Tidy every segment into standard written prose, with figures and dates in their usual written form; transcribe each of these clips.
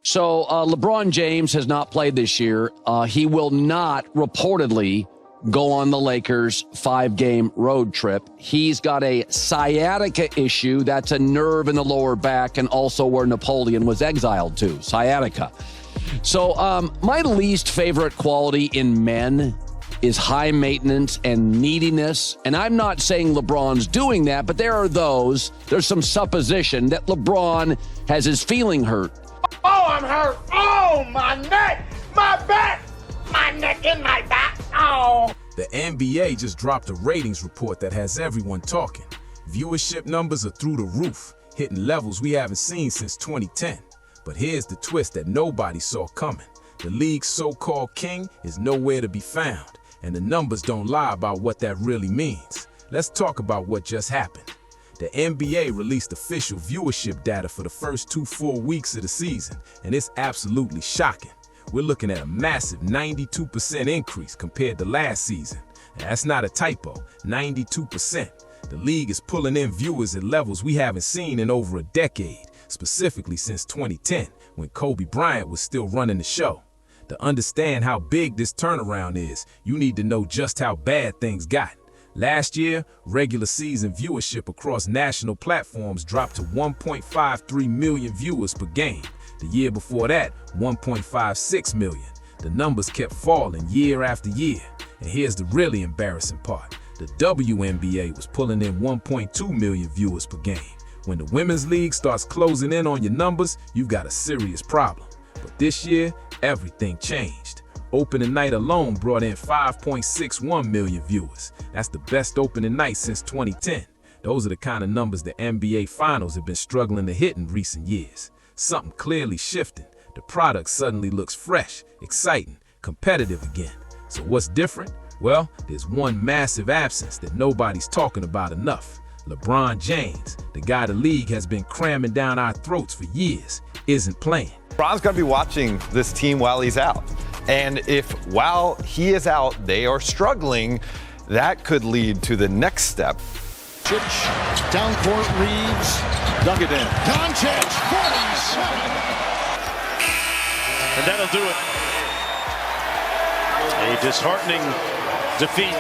So LeBron James has not played this year. He will not reportedly go on the Lakers' 5-game road trip. He's got a sciatica issue. That's a nerve in the lower back, and also where Napoleon was exiled to, sciatica. So my least favorite quality in men is high maintenance and neediness. And I'm not saying LeBron's doing that, but there's some supposition that LeBron has his feeling hurt. Oh, I'm hurt. Oh, my neck, my back, my neck and my back. Oh. The NBA just dropped a ratings report that has everyone talking. Viewership numbers are through the roof, hitting levels we haven't seen since 2010. But here's the twist that nobody saw coming. The league's so-called king is nowhere to be found, and the numbers don't lie about what that really means. Let's talk about what just happened. The NBA released official viewership data for the first 2 full weeks of the season, and it's absolutely shocking. We're looking at a massive 92% increase compared to last season. And that's not a typo, 92%. The league is pulling in viewers at levels we haven't seen in over a decade, specifically since 2010, when Kobe Bryant was still running the show. To understand how big this turnaround is, you need to know just how bad things got. Last year, regular season viewership across national platforms dropped to 1.53 million viewers per game. The year before that, 1.56 million. The numbers kept falling year after year. And here's the really embarrassing part. The WNBA was pulling in 1.2 million viewers per game. When the women's league starts closing in on your numbers, you've got a serious problem. But this year, everything changed. Opening night alone brought in 5.61 million viewers. That's the best opening night since 2010. Those are the kind of numbers the NBA Finals have been struggling to hit in recent years. Something clearly shifting. The product suddenly looks fresh, exciting, competitive again. So what's different? Well, there's one massive absence that nobody's talking about enough. LeBron James, the guy the league has been cramming down our throats for years, isn't playing. LeBron's going to be watching this team while he's out. And if while he is out, they are struggling, that could lead to the next step. Down court, Reeves, dug it in. Doncic, 47. And that'll do it. A disheartening defeat.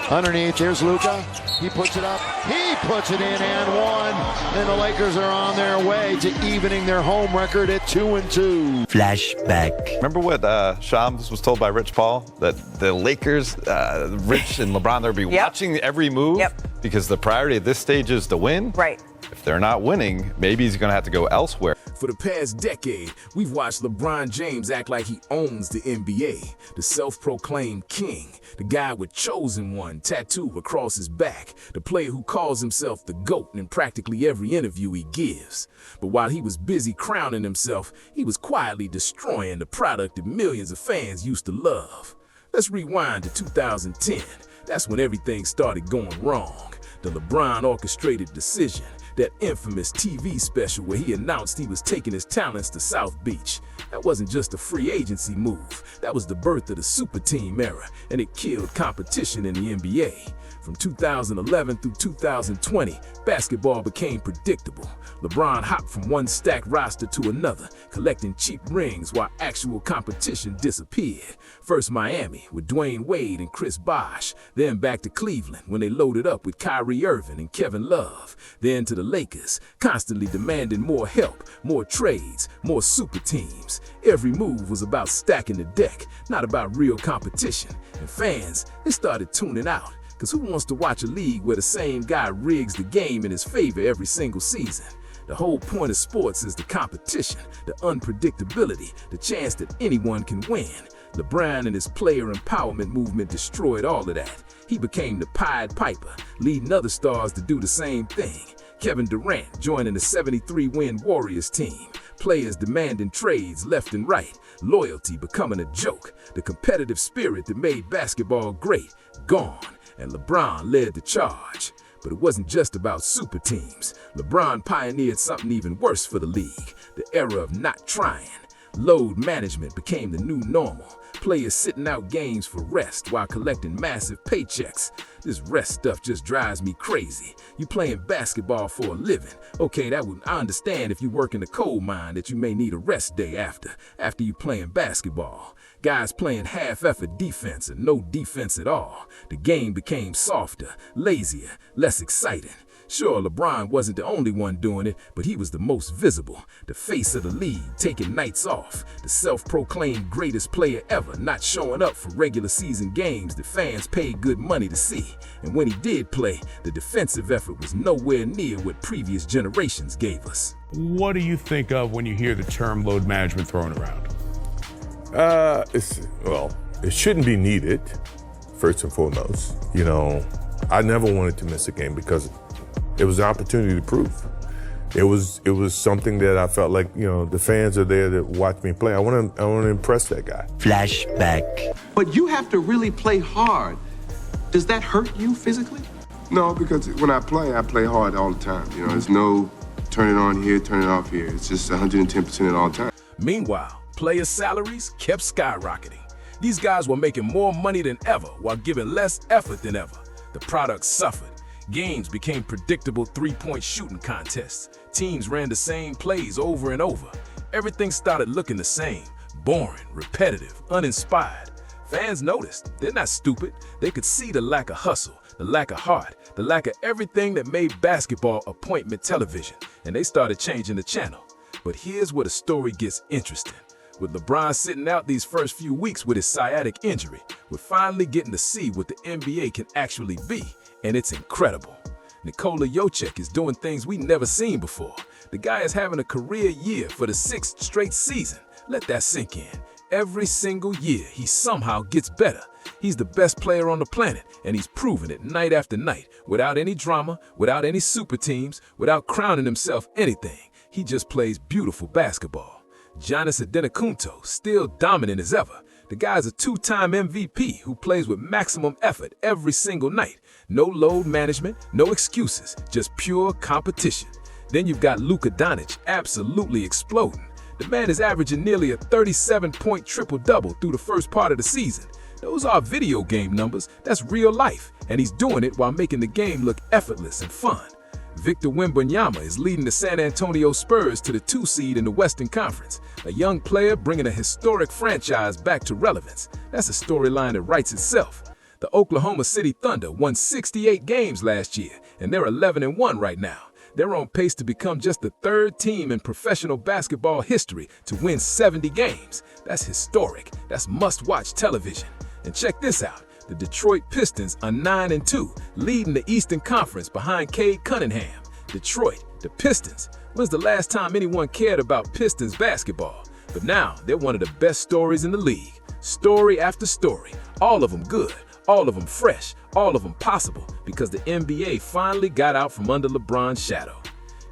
Underneath, there's Luka. He puts it up. He puts it in and one. And the Lakers are on their way to evening their home record at 2-2. Flashback. Remember what Shams was told by Rich Paul? That the Lakers, Rich and LeBron, they'll be watching every move because the priority at this stage is to win. Right. If they're not winning, maybe he's going to have to go elsewhere. For the past decade, we've watched LeBron James act like he owns the NBA, the self-proclaimed king, the guy with chosen one tattooed across his back, the player who calls himself the GOAT in practically every interview he gives. But while he was busy crowning himself, he was quietly destroying the product that millions of fans used to love. Let's rewind to 2010. That's when everything started going wrong. The LeBron orchestrated decision. That infamous TV special where he announced he was taking his talents to South Beach. That wasn't just a free agency move. That was the birth of the super team era, and it killed competition in the NBA. From 2011 through 2020, basketball became predictable. LeBron hopped from one stacked roster to another, collecting cheap rings while actual competition disappeared. First Miami with Dwayne Wade and Chris Bosh, then back to Cleveland when they loaded up with Kyrie Irving and Kevin Love, then to the Lakers, constantly demanding more help, more trades, more super teams. Every move was about stacking the deck, not about real competition. And fans, they started tuning out. Because who wants to watch a league where the same guy rigs the game in his favor every single season? The whole point of sports is the competition, the unpredictability, the chance that anyone can win. LeBron and his player empowerment movement destroyed all of that. He became the Pied Piper, leading other stars to do the same thing. Kevin Durant joining the 73-win Warriors team. Players demanding trades left and right. Loyalty becoming a joke. The competitive spirit that made basketball great, gone. And LeBron led the charge. But it wasn't just about super teams. LeBron pioneered something even worse for the league, the era of not trying. Load management became the new normal. Players sitting out games for rest while collecting massive paychecks. This rest stuff just drives me crazy. You playing basketball for a living. Okay, I understand if you work in a coal mine that you may need a rest day after you playing basketball. Guys playing half-effort defense and no defense at all. The game became softer, lazier, less exciting. Sure, LeBron wasn't the only one doing it, but he was the most visible. The face of the league, taking nights off. The self-proclaimed greatest player ever, not showing up for regular season games that fans paid good money to see. And when he did play, the defensive effort was nowhere near what previous generations gave us. What do you think of when you hear the term load management thrown around? It shouldn't be needed, first and foremost. You know, I never wanted to miss a game because it was an opportunity to prove. It was something that I felt like, you know, the fans are there to watch me play. I want to impress that guy. Flashback. But you have to really play hard. Does that hurt you physically? No, because when I play hard all the time. You know, there's no turn it on here, turn it off here. It's just 110% at all time. Meanwhile, players' salaries kept skyrocketing. These guys were making more money than ever while giving less effort than ever. The product suffered. Games became predictable three-point shooting contests. Teams ran the same plays over and over. Everything started looking the same, boring, repetitive, uninspired. Fans noticed. They're not stupid. They could see the lack of hustle, the lack of heart, the lack of everything that made basketball appointment television, and they started changing the channel. But here's where the story gets interesting. With LeBron sitting out these first few weeks with his sciatic injury, we're finally getting to see what the NBA can actually be, and it's incredible. Nikola Jokic is doing things we never seen before. The guy is having a career year for the 6th straight season. Let that sink in. Every single year, he somehow gets better. He's the best player on the planet, and he's proven it night after night, without any drama, without any super teams, without crowning himself anything. He just plays beautiful basketball. Giannis Antetokounmpo, still dominant as ever. The guy's a 2-time MVP who plays with maximum effort every single night. No load management, no excuses, just pure competition. Then you've got Luka Doncic absolutely exploding. The man is averaging nearly a 37-point triple-double through the first part of the season. Those are video game numbers, that's real life, and he's doing it while making the game look effortless and fun. Victor Wembanyama is leading the San Antonio Spurs to the 2 seed in the Western Conference, a young player bringing a historic franchise back to relevance. That's a storyline that writes itself. The Oklahoma City Thunder won 68 games last year, and they're 11-1 right now. They're on pace to become just the 3rd team in professional basketball history to win 70 games. That's historic. That's must-watch television. And check this out. The Detroit Pistons are 9-2, leading the Eastern Conference behind Cade Cunningham. Detroit, the Pistons. When's the last time anyone cared about Pistons basketball? But now, they're one of the best stories in the league. Story after story. All of them good. All of them fresh. All of them possible because the NBA finally got out from under LeBron's shadow.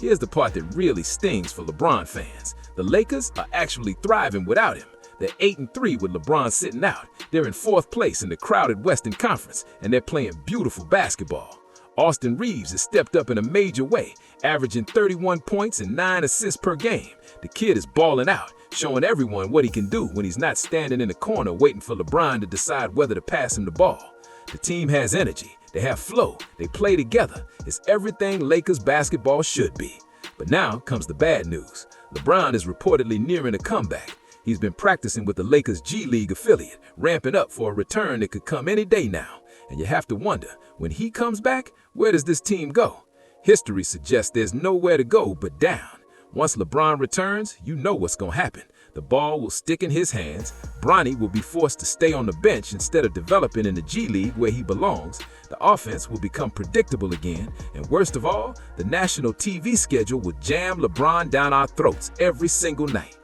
Here's the part that really stings for LeBron fans. The Lakers are actually thriving without him. They're 8-3 with LeBron sitting out. They're in 4th place in the crowded Western Conference, and they're playing beautiful basketball. Austin Reeves has stepped up in a major way, averaging 31 points and 9 assists per game. The kid is balling out, showing everyone what he can do when he's not standing in the corner waiting for LeBron to decide whether to pass him the ball. The team has energy, they have flow, they play together. It's everything Lakers basketball should be. But now comes the bad news. LeBron is reportedly nearing a comeback. He's been practicing with the Lakers' G League affiliate, ramping up for a return that could come any day now. And you have to wonder, when he comes back, where does this team go? History suggests there's nowhere to go but down. Once LeBron returns, you know what's going to happen. The ball will stick in his hands. Bronny will be forced to stay on the bench instead of developing in the G League where he belongs. The offense will become predictable again. And worst of all, the national TV schedule will jam LeBron down our throats every single night.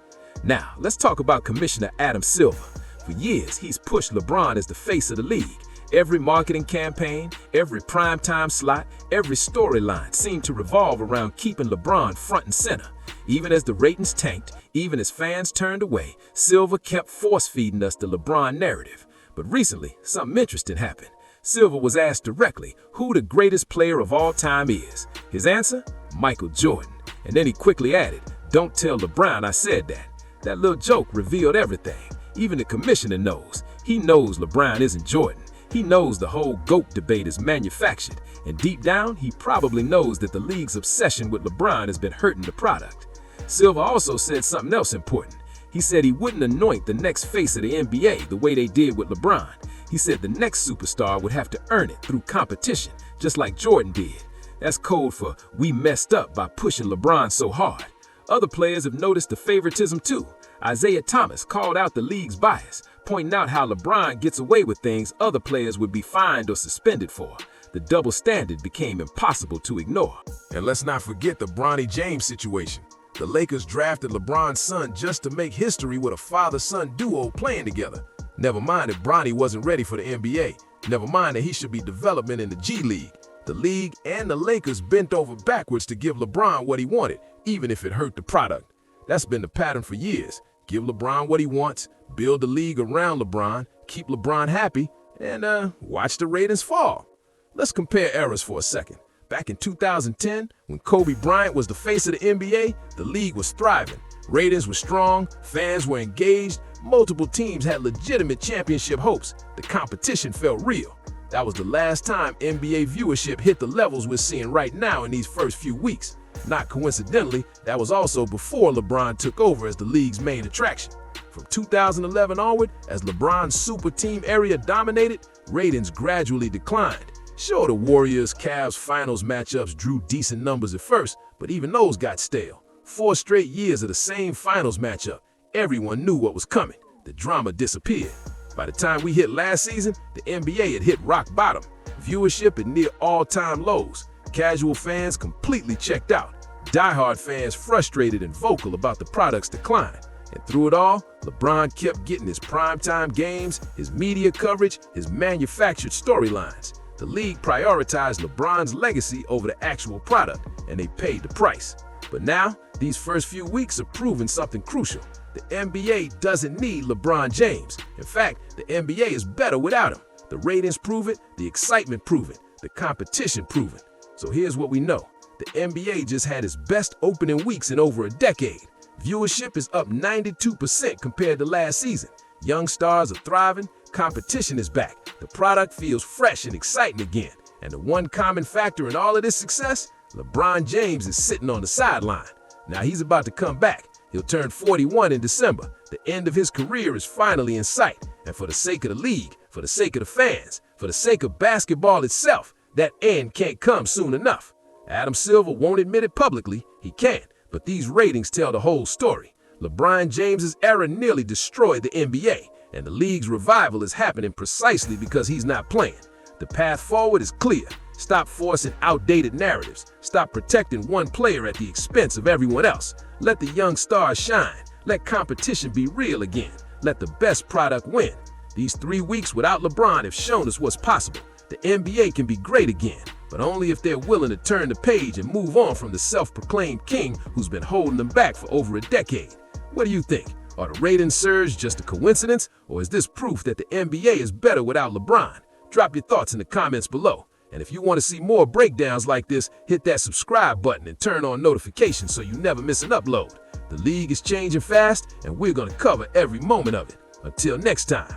Now, let's talk about Commissioner Adam Silver. For years, he's pushed LeBron as the face of the league. Every marketing campaign, every primetime slot, every storyline seemed to revolve around keeping LeBron front and center. Even as the ratings tanked, even as fans turned away, Silver kept force-feeding us the LeBron narrative. But recently, something interesting happened. Silver was asked directly who the greatest player of all time is. His answer? Michael Jordan. And then he quickly added, "Don't tell LeBron I said that." That little joke revealed everything. Even the commissioner knows. He knows LeBron isn't Jordan. He knows the whole GOAT debate is manufactured, and deep down, he probably knows that the league's obsession with LeBron has been hurting the product. Silver also said something else important. He said he wouldn't anoint the next face of the NBA the way they did with LeBron. He said the next superstar would have to earn it through competition, just like Jordan did. That's code for we messed up by pushing LeBron so hard. Other players have noticed the favoritism too. Isaiah Thomas called out the league's bias, pointing out how LeBron gets away with things other players would be fined or suspended for. The double standard became impossible to ignore. And let's not forget the Bronny James situation. The Lakers drafted LeBron's son just to make history with a father-son duo playing together. Never mind that Bronny wasn't ready for the NBA. Never mind that he should be developing in the G League. The league and the Lakers bent over backwards to give LeBron what he wanted, even if it hurt the product. That's been the pattern for years. Give LeBron what he wants, build the league around LeBron, keep LeBron happy, and watch the ratings fall. Let's compare eras for a second. Back in 2010, when Kobe Bryant was the face of the NBA, the league was thriving. Ratings were strong, fans were engaged, multiple teams had legitimate championship hopes. The competition felt real. That was the last time NBA viewership hit the levels we're seeing right now in these first few weeks. Not coincidentally, that was also before LeBron took over as the league's main attraction. From 2011 onward, as LeBron's super team area dominated, ratings gradually declined. Sure, the Warriors-Cavs finals matchups drew decent numbers at first, but even those got stale. 4 straight years of the same finals matchup. Everyone knew what was coming. The drama disappeared. By the time we hit last season, the NBA had hit rock bottom. Viewership at near all-time lows. Casual fans completely checked out. Die-hard fans frustrated and vocal about the product's decline. And through it all, LeBron kept getting his primetime games, his media coverage, his manufactured storylines. The league prioritized LeBron's legacy over the actual product, and they paid the price. But now, these first few weeks are proving something crucial. The NBA doesn't need LeBron James. In fact, the NBA is better without him. The ratings prove it, the excitement prove it, the competition prove it. So here's what we know. The NBA just had its best opening weeks in over a decade. Viewership is up 92% compared to last season. Young stars are thriving, competition is back, the product feels fresh and exciting again. And the one common factor in all of this success, LeBron James is sitting on the sideline. Now he's about to come back. He'll turn 41 in December. The end of his career is finally in sight. And for the sake of the league, for the sake of the fans, for the sake of basketball itself, that end can't come soon enough. Adam Silver won't admit it publicly, he can't, but these ratings tell the whole story. LeBron James's era nearly destroyed the NBA, and the league's revival is happening precisely because he's not playing. The path forward is clear. Stop forcing outdated narratives. Stop protecting one player at the expense of everyone else. Let the young stars shine. Let competition be real again. Let the best product win. These 3 weeks without LeBron have shown us what's possible. The NBA can be great again, but only if they're willing to turn the page and move on from the self-proclaimed king who's been holding them back for over a decade. What do you think? Are the ratings surge just a coincidence, or is this proof that the NBA is better without LeBron? Drop your thoughts in the comments below. And if you want to see more breakdowns like this, hit that subscribe button and turn on notifications so you never miss an upload. The league is changing fast, and we're going to cover every moment of it. Until next time.